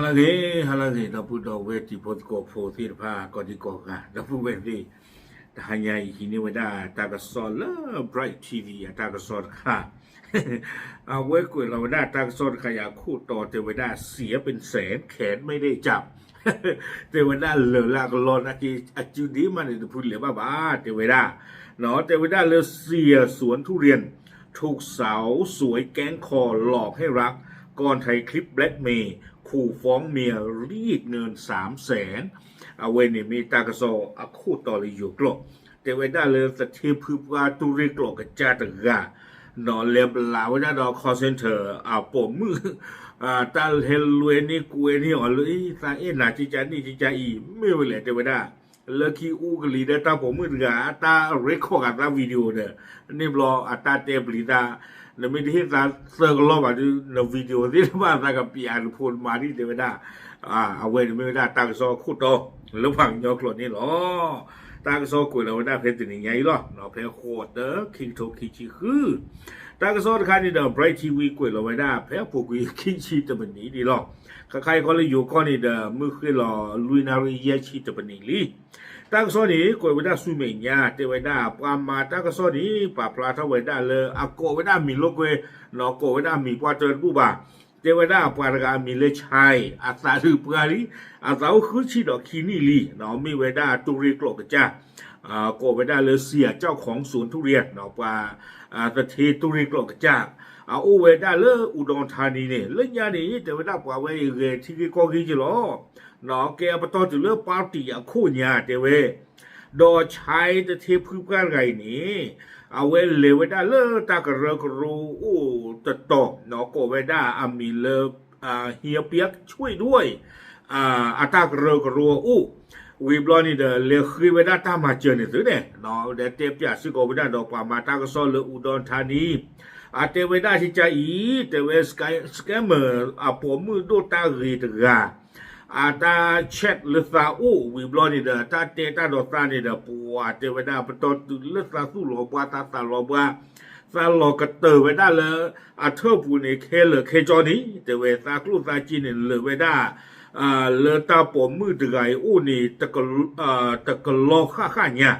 halage da puto weti potko fo tirpa kodiko ka da pu weti da hanya hini wada ta ka sol bright tv ta ka sol ka เอาเว้ยกุยเราได้ตั้งโซนขยะคู่ต่อเทวดาเสียเป็นแสนแขนไม่ได้จับเทวดาเหลือลากลอนอาจิดีมันจะพูดเหลือบ้าเทวดาเนาะเทวดาเหลือเสียสวนทุเรียนถูกสาวสวยแก๊งคอหลอกให้รักก่อนไทยคลิปแบล็กเมย์ขู่ฟ้องเมียรีดเงิน300,000เอาเว้ยนี่มีตากระโซคู่ต่อเลยอยู่กลเทวดาเหลือสเทพึบว่าตุริกลกระจาตกานอนเลียบลาวนะดอกคอเซนเตอร์ผมมือตาเฮลเวนี่กูเอนี่อ๋อเลยตาน่าจิจานี่จิจาอีไม่เวลาเทวดาเลิกขี้อูกลีเดตาผมมือกับตาเรคคอร์ดตาวิดีโอเด้นี่บล็อกตาเทปลีตาแล้วไม่ได้เห็นตาเซอร์กลอบอ่ะดูในวิดีโอที่ว่าตากับปีอาร์พูดมาที่เทวดาเอาไว้ไม่ได้ตาก็ซอคู่โตแล้วฝังยอกหลดนี่หรอตากซอกุยเราได้เพชรนี่ไงล่ะเนาะเพชรโคตรเด้อคิงโตคิชิคือตากซอคันนี่เด้อไบรท์ทีวีกุยเราไว้ได้เพชรพวกกุยคิชิตะบันนี้ดีล่ะใครก็เลยอยู่ก้อนนี่เด้อมือคือล่ะลุยนารีเยชิตะบันนี้ลีตากซอนี่กุยไว้ได้สุเมียเตไว้ได้ปามาตากซอนี่ปาพลาทไว้ได้เลยอะโกไว้ได้มีโลกเวเนาะโกไว้ได้มีปวาเจอผู้บ่าเทวดาปารกามีเลชัยอาสาหรือปราลีอาสาคือชีดอกคีนี่ลีเนาะมีเวดาตุริกลกจ้าโกเวดาเลเซียเจ้าของสวนทุเรียนเนาะว่าตะเทตุริกลกจ้าโอเวดาเลอุดรธานีเนี่ยเล่นยานี่เทวดาปาเวเรที่ก็กิจล้อเนาะแกปตอจุเลปาร์ตี้คู่ญาเทเวดอชัยตะเทพึกกันไงนี่เอาเวเลเวดาเลตากระกรูตะตอกเนาะโกเวดามีเลเฮียเปียกช่วยด้วยตากระกรูวิบลอนี่เดเลคือเวดาตามาเจอเนี่ยสิเนี่ยเนาะเดเตปยาสิโกเวดาดอกปามาตากซอเลอุดรธานีเทเวดาที่จะเทเวสแกมเมอร์ผมมือดูตารีตกาตาเช็ดเลสาวิบลอนี่เดตาเตตาดอกตานี่เดปัวเทวดาปตอตุเลสาสู้หลอกว่าตาหลอกว่าซาหลอกกระเตอเวดาเลยเธอผู้นี่เคเลเคจอนี่เทเวซากลูซาจีนี่เลเวดาเลตาผมมือตะไกนี่ตะกลอข้าเนี่ย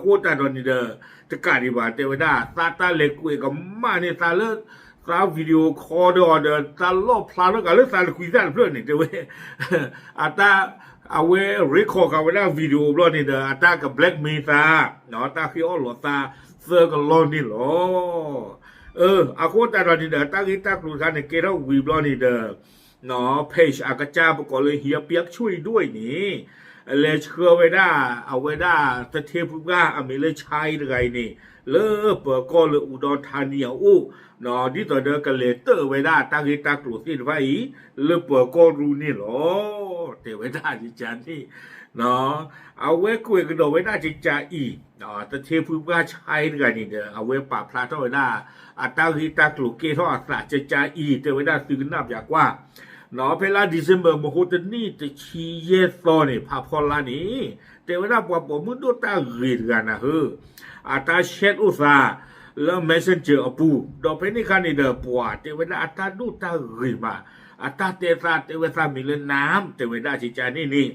โคตาดอนนี่เดตะกาดีว่าเทวดาซาตาเล็กคุยกับมาเนี่ยซาเลซาวิดีโอคอลเดอซาลอพลาแล้วก็เลซาคุยกันเพื่อนนี่เทวตาเอาไว้เรคคอร์ดกับเวลาวิดีโอบล็อกนี่เดตากับแบล็กเมซ่าเนาะตาคืออ้อหลอตาเซอร์กับลอนนี่หรอโคตาดอนนี่เดตาคิตากรูกันเนี่ยเกล้าวีบล็อกนี่เดเนาะเพจกระจาประกอบเลยเฮียเปียกช่วยด้วยนี่เลยเชื่อไว้ได้เอาไว้ได้ตะเทพก้ามีเลยใช้อะไรนี่เลิกเปิดก็เลยอุดรธานีเนาะที่ต่อเดินกันเลยเตอร์ไว้ได้ตั้งที่ตากรูสิไว้เลิกเปิดก็รู้นี่หรอเทไว้ได้จิจานี่เนาะเอาไว้คุยกันไว้ได้จิจาอีเนาะตะเทพก้าใช้อะไรนี่เด้อเอาไว้ปราบพลาดเท่าไว้ได้ตั้งที่ตากรูเกท่อสัจจิจาอีเทไว้ได้ตื่นนับอยากว่าเนาะเพลาดิเซมเบอร์มโหตนี่จะชี้เยสโซนี่พาพอลานี่แต่เวลาปวดผมดูตาเรียนกันนะตาเช็ดอุตสาแล้วเมสเซนเจอร์ปูดอกเพนี่คันนี่เดอปวดแต่เวลาตาดูตาเรียนมาตาเตะมีเล่นน้ำแต่เวลาจิจานี่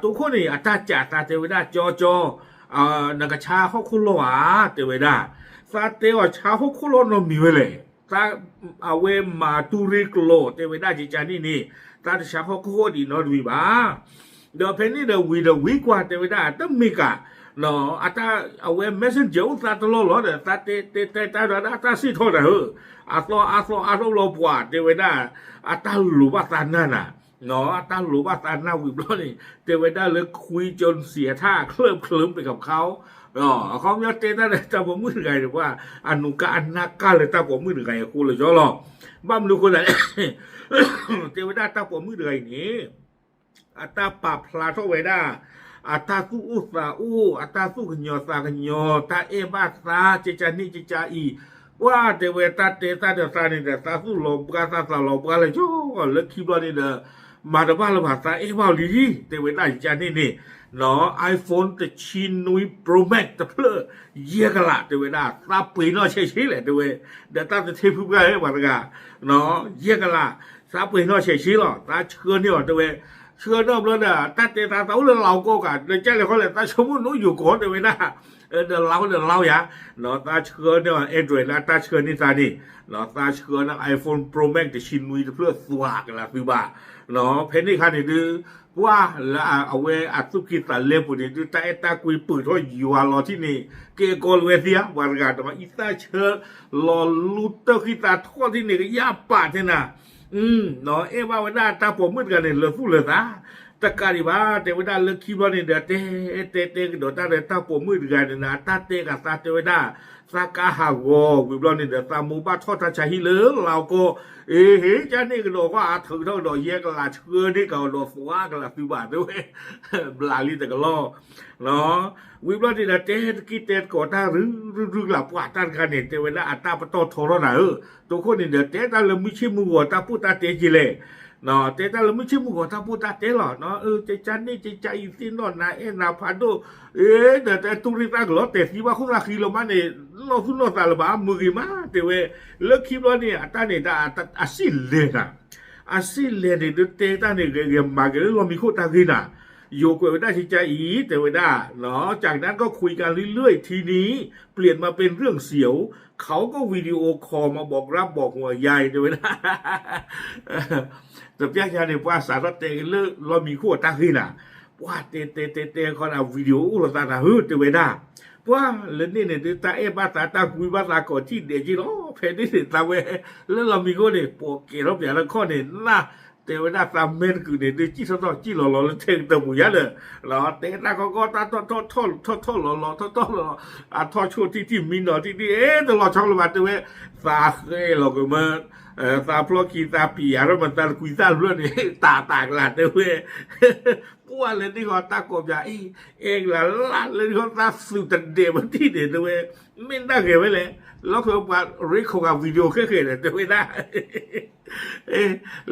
ทุกคนนี่ตาจ่าตาเตเวลาจอนักชาเขาคุโลแต่เวลาซาเตว่าชาเขาคุโลนมีเวเลยตาเอาเวมาตุริกโลเทวดาจิจานี่ตาชาเขาโคดีนอดวีบ้าเดอเพนนี่เดวีกว่าเทวดาตั้งมีกะเนาะตาเอาเวเมสเซนเจอร์ตาตลอดเลยตาตาสิโทษตลอปวาเทวดาตาลูบาตานั่นน่ะเนาะตาลูบาตาหน้าวิบล้อนี่เทวดาเลยคุยจนเสียท่าเคลิ้มไปกับเขาเขาไม่เต้นได้เลยแต่ผมมือไงหรือว่าอนุกาอันนักกันเลยแต่ผมมือไงคุณเลยจ้อหรอบ้ามรู้คนไหนเทวดาตาผมมือไงนี่ตาปราบพลาโทเวดาตาสู้อุสาตาสู้ขยอสาขยอตาบาสาเจจานี่เจจาอีว่าเทวดาเดซานี่เดตาสู้ลบกาซาลบกาเลยจ้อเลิกคิดว่านี่เดมาดบ้าละภาษาบ้าลีเทวดาเจจานี่เนาะไอโฟนแต่ชินนุยโปรแม็กแต่เพลเยี่ยกละเทวดาตาปีนอเฉยๆเลยเทวดาตาจะเทพุกไงบ้างกันเนาะเยี่ยกละซ ตาเปนอเฉยชี้หรอตาเชื่อเนี่ยตัวเองเชื่อนอบแล้วเนี่ยตาเตตาเต้าเรื่องเราก็กันเดี๋ยวใจเลยเขาเลยตาชมุนนู้อยู่ก่อนตัวเองนะเดี๋ยวเราอย่าเนาะตาเชื่อเนี่ยแอนดรอยด์นะตาเชื่อนี่ตานี่เนาะตาเชื่อนะ iPhone Pro Max จะชินวีเพื่อสวากละคือบ้าเนาะเพนนี่คันนี่ดูว่าแล้วเอาไว้อัดสุกิตาเล็บปุ่นนี่ดูตาคุยปืนเขาอยู่รอที่นี่เกกอลเวเซียวันกันแต่ว่าอีตาเชื่อรอลุตเตอร์กิตาทอดที่นี่ก็ยาป่าเท่านะเนาะว่าวันนั้นตาผมมืดกันเนี่ยเลยพูดเลยนะตะการีบ้าแต่วันนั้นเลิกคิดว่าเนี่ยเดี๋ยวเตเดี๋ยวตาเนี่ยตาผมมืดกันเนี่ยนะตาเตกับตาเตวันนั้นสากาฮาววิบลอนเนี่ยเดี๋ยวตามูบ้าทอดตาชาฮิเลอเราก็เฮ้ยจ้านี่ก็ดอกว่าถึงเท่าดอกเยกลาเชื่อนี่ก็ดอกฟ้าก็ลาฟิบาด้วยบลาลีแต่ก็ล่อเนาะวิบลอนเนี่ยเตกิเตก่อตาหรือหลับว่าตากันเนี่ยแต่เวลาอัตตาปตอทอร์นะตัวคนเนี่ยเดี๋ยวตาเราไม่ใช่มือตาพูดตาเตจิเลยเนาะแต่ถ้าเราไม่ใช่มือตาพูดตาเตหรอเนาะใจจันนี่ใจสินนอนนะนาพันโดแต่ตุริตากลอแต่ที่ว่าคุณราคีเรามาเนี่ยเราคุณนอนตาละบ้ามือกี่มาแต่เว้เลิกคิดว่าเนี่ยตาเนี่ยตาอาศิลเลยนะอาศิลเลยเนี่ยเตตาเนี่ยเกี่ยมาเกี่ยเรามีโคตรกินอ่ะโยกไปได้ที่ใจอีแต่ว่าได้เนาะจากนั้นก็คุยกันเรื่อยๆทีนี้เปลี่ยนมาเป็นเรื่องเสียวเขาก็วิดีโอคอลมาบอกรับบอกหัวใหญ่แต่ว่าได้แต่พี่อาจารย์เนี่ยว่าสารเตกันเลิกเรามีขั้วตาขึ้นอ่ะว่าเตคนเอาวิดีโอเราตาหน้าแต่ว่าได้ว่าเรื่องนี้เนี่ยตาบ้าตาคุยบ้าตาก่อนที่เด็กจีโร่เพนนี่ตาเวแล้วเรามีก็เนี่ยโปเกเราเปลี่ยนแล้วข้อเนี่ยน่าแต่ว่าตาเมนคือเนี่ยจีสตอจีหล่อแล้วเท่งตัวบุญยันเลยเราเตะตาก็ตาทอหล่อทอช่วงที่มีหน่อที่ตลอดช่องระบาดตัวเวสาเฮ้เราก็มาตาพลอกีตาปีอะไรมันตาคุยตาเรื่องนี้ตาหลาดตัวเวพวกเลยที่เขาตากบใหญ่เองละลัดเลยเขาตาสุดเดียมันที่เดียวตัวเวไม่ได้เก็บไว้เลยแล้วเขาบอกรีคอร์ดวิดีโอแค่เนี่ยตัวเวได้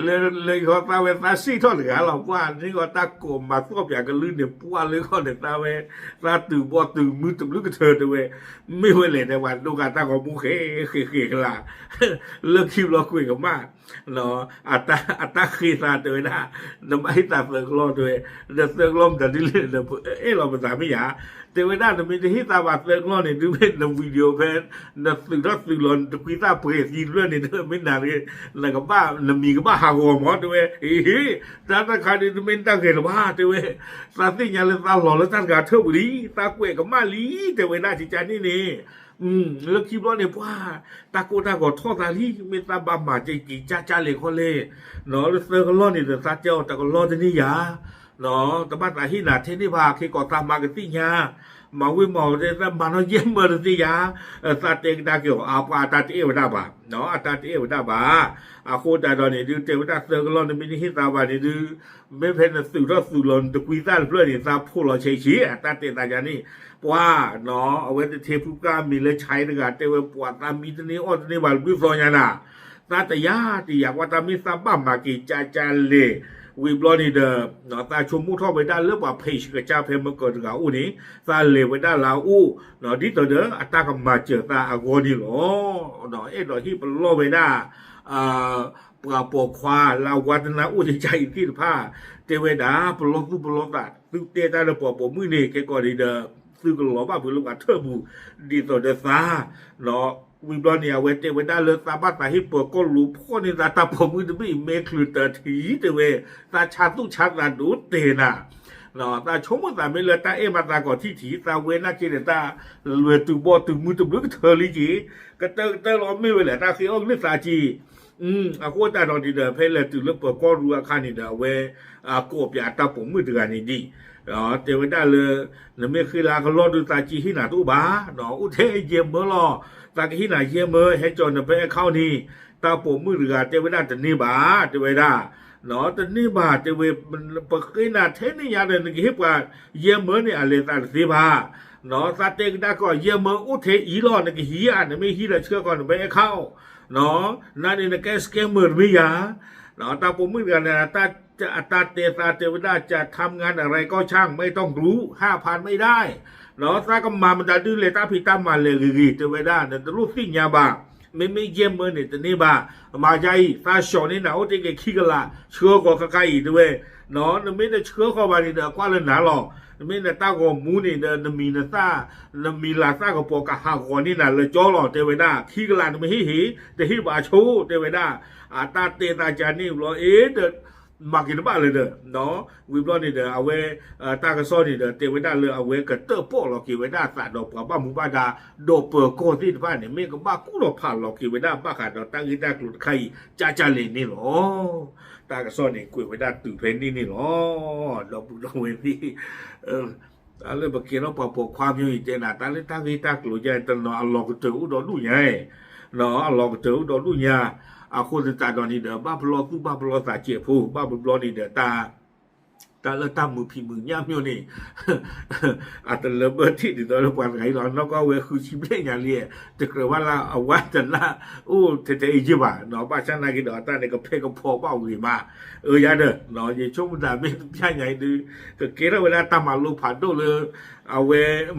เลยเขาตาเวตาซีทอดกันเราว่านี่เขาตากบมาตัวอย่างกันลื่นเนี่ยพวกเลยเขาเนี่ยตาเวตาตื่นบ่ตื่นมือตื่นลึกกระเทินตัวเวไม่เว้เลยในวันดูการตากบมุขเกันละเลิกคลิปเราคุยกันมากเนาะอัตตาขีตาตัวนะน้ำไอ้ตาเสือกล้อตัวเดือดเสือกล้มแต่ที่เรื่องเราภาษาไม่หยาแต่เวลาเราไม่ได้ที่ตาบาดเสือกล้อเนี่ยดูเป็นในวิดีโอเพนในสื่อหลอนตะกุยตาเผยยินเรื่องเนี่ยไม่นานเลยแล้วก็บ้าเรามีก็บ้าหาวหมอตัวตาคาดีเป็นตาเกลบ้าตัวตาสิ่งอย่างเลยตาหล่อแล้วตากาเท่าลีตาเกวกับมาลีแต่เวลาจิตใจนี่แล้วคิดว่าเนี่ยว่าตาโกตาก็ทอดตาลีไม่ตาบามาใจจีจ้าเลยคนเลยเนาะแล้วเสือก็ล้อนี่แต่ตาเจ้าแต่ก็ล้อที่นี่ยาเนาะแต่บ้านตาหินาเทนี่ว่าคือก่อตามมากันที่ยามาวิมอเดนมาโนเยี่ยมเบอร์ที่ยาตาเตงตาเกี่ยวอาปาตาเอวดาบะเนาะตาเอวดาบะอาโคตาดอนนี่ดูเทวดาเสือก็ล้อนี่ไม่ได้หิตาบานี่ดูไม่เป็นสื่อหลอนตะกุยตาเพื่อนนี่ตาพูดเราเฉยๆตาเตตาจานี่ว่าเนาะเอาไว้เทพุก้ามีเลยใช้ด้วยกันแต่ว่าปวดตามีตัวนี้อ้อตัวนี้บาลวิฟอยนะตาแต่ยาที่อยากว่าตามีซาบ้ามากิจาเลยวิบลอนี่เดอเนาะตาชมมุทอไปได้เรื่องว่าเพจกับเจ้าเพมเกิดกับอู้นี้ตาเลวไปได้ลาอู้เนาะดิตัวเด้ออัตตากับมาเจอตาอากอนี่หรอเนาะเนาะที่เป็นโลไปได้ปลาปอกควาลาวัฒนาอู้ใจที่ผ้าเทวดาปลอกตาตึกเตตาเดปอปมือนี่แกก็ดีเด้อซึ่งก็หล่อบ้าเพื่อลูกอัดเทอร์บูดีต่อเดซ่าเนาะวิบลอนี่เวทได้เลยตาบ้าตาฮิปโปก็รู้พ่อนี่ตาผมมือจะไม่เมคลือตาทีแต่เวตาชาตุชาตาดูเตนะเนาะตาชมตาไม่เลยตามาตาก่อนที่ถีตาเวน่าเกลียดตาเวตุบอตุมือตุลึกเธอลิจีก็เตอเราไม่เวลตาคืออ้อมนึกตาจีอากูตาดอนดีเดอเพลเลยตุลึกเปิดก็รู้อาคารนี่เดอเวโกบยาตาผมมือเดือนนี่ดีเนาะเทวดาเลยนั่นไม่คือลาเขาล้อดูตาจีหินาตู้บ้าเนาะอุเทเยี่ยมเมื่อรอตาหินาเยี่ยมเมื่อให้จนไปเข้านี่ตาผมมือเรือเทวดาจะนี่บ้าเทวดาเนาะจะนี่บ้าเทวมันปกตินาเทนี่ยาเดินกี่ว่าเยี่ยมเมื่อนี่อะไรตาสีบ้าเนาะตาเตกได้ก็เยี่ยมเมื่ออุเทอีรอนี่กี่ฮีอันไม่ฮีละเชื่อก่อนไปเข้าเนาะนั่นนี่แกสเกมเมอร์ไม่ยาเนาะตาผมมือเรือเนี่ยตาจะอัตราเทวดาจะทำงานอะไรก็ช่างไม่ต้องรู้5,000ไม่ได้เนาะถ้าก็มามันจะดื้อเลยตาพิตามาเลยกีเทวดาเนี่ยรู้สิ่งยาบา ไม่เยี่ยมเมื่อเนี่ยแต่นี่บ้ามาใจตาชอนี่นะโอ้ที่แกขี้กันละเชื้อก็ใกล้ๆด้วยเนาะนั่นไม่ได้เชื้อเข้ามานี่เด้อกว่าเลยหนาหรอกไม่ได้ตาก็มูนี่เด้อมีนะตามีลาตาก็ปอกะหาก่อนนี่นะเลยจ่อหรอเทวดาขี้กันละไม่ให้แต่ให้บาชูเทวดาตาเตตาจานี่รอเด้อมากินบ้าเลยเด้อเนาะวิบล้อนี่เด้อเอาไว้ตากระซ้อนี่เด้อเทวดาเลยเอาไว้กระเตอป้อหรอกเทวดาสะดอกกับบ้าหมู่บ้านดาดอกเปิดโกที่บ้านเนี่ยเมก็บ้ากูหรอกผ่านหรอกเทวดาบ้าขาดดอกตั้งอีตากลุดไข่จ้าเลยนี่หรอตากระซ้อนี่กุยเวดาตื่นเพลนนี่หรอดอกบุดอกเวนี่ตาเลยบักเกียนเอาปอกความอยู่อีเจน่ะตาเลยตั้งอีตากลุดใจตลอดอัลลอฮ์ก็เจออุดรดูใหญ่เนาะอัลลอฮ์ก็เจออุดรดูใหญ่คนจะตาดอนนี่เด้อบ้าพลอกูบ้าพลอสาเจียผู้บ้าพลอนี่เด้อตาแล้วตามือพี่มือย่ามอยู่นี่แต่เลเบอร์ที่ติดต่อวันไหนหรอแล้วก็เวคือชิมเล่อย่างเรียจะเกิดว่าเราเอาว่าจะละเทอีจิบะเนาะป้าช่างนากิดอตาเนี่ยก็เพ่ก็พอเป้าหรือมายาเด้อเนาะยิ่งช่วงมันไม่ใช่ไงดูก็เกล้าเวลาตามาลูผ่านดูเลยเอาเว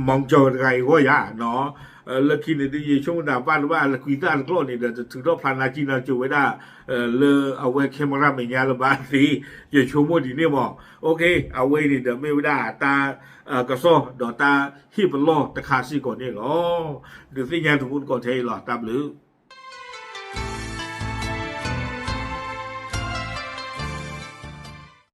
มองจอไงก็ยาเนาะแล้วคิดในที่ช่วงดาบ้านว่าคุยกันกล้องนี่เดี๋ยวจะถึงรอบพลานาจีนาจูไว้ได้เลยเอาไว้แคมราไม่ยาละบ้านสิอย่าชั่วโมงดีเนี่ยบอกโอเคเอาไว้นี่เดี๋ยวไม่ได้ตากระซ้อดอตาฮิบล้อตะคาซีก่อนนี่หรอเดี๋ยวสิยาถึงคุณก่อนเทหรอตามหรือ